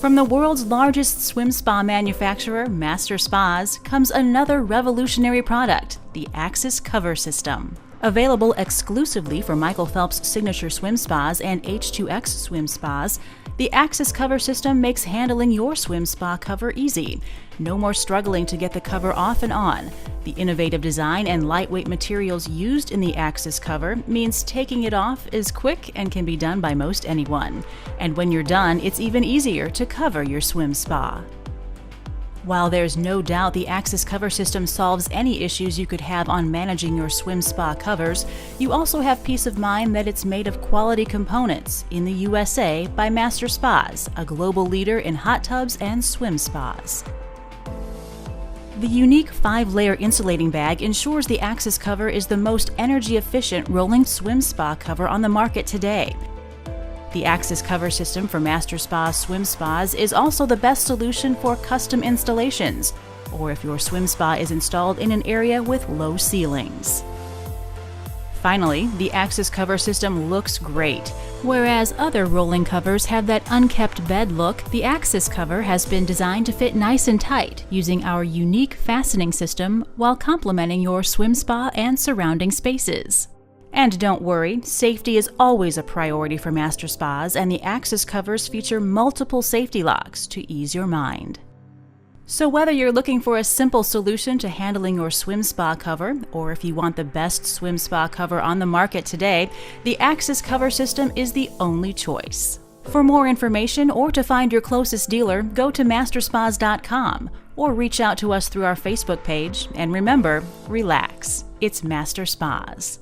From the world's largest swim spa manufacturer, Master Spas, comes another revolutionary product, the Axis Cover System. Available exclusively for Michael Phelps Signature Swim Spas and H2X Swim Spas, the Axis Cover System makes handling your swim spa cover easy. No more struggling to get the cover off and on. The innovative design and lightweight materials used in the Axis Cover means taking it off is quick and can be done by most anyone. And when you're done, it's even easier to cover your swim spa. While there's no doubt the Axis Cover System solves any issues you could have on managing your swim spa covers, you also have peace of mind that it's made of quality components in the USA by Master Spas, a global leader in hot tubs and swim spas. The unique 5-layer insulating bag ensures the Axis Cover is the most energy-efficient rolling swim spa cover on the market today. The Axis Cover System for Master Spas Swim Spas is also the best solution for custom installations, or if your swim spa is installed in an area with low ceilings. Finally, the Axis Cover System looks great. Whereas other rolling covers have that unkept bed look, the Axis Cover has been designed to fit nice and tight using our unique fastening system while complementing your swim spa and surrounding spaces. And don't worry, safety is always a priority for Master Spas, and the Axis covers feature multiple safety locks to ease your mind. So whether you're looking for a simple solution to handling your swim spa cover, or if you want the best swim spa cover on the market today, the Axis Cover System is the only choice. For more information or to find your closest dealer, go to masterspas.com or reach out to us through our Facebook page. And remember, relax. It's Master Spas.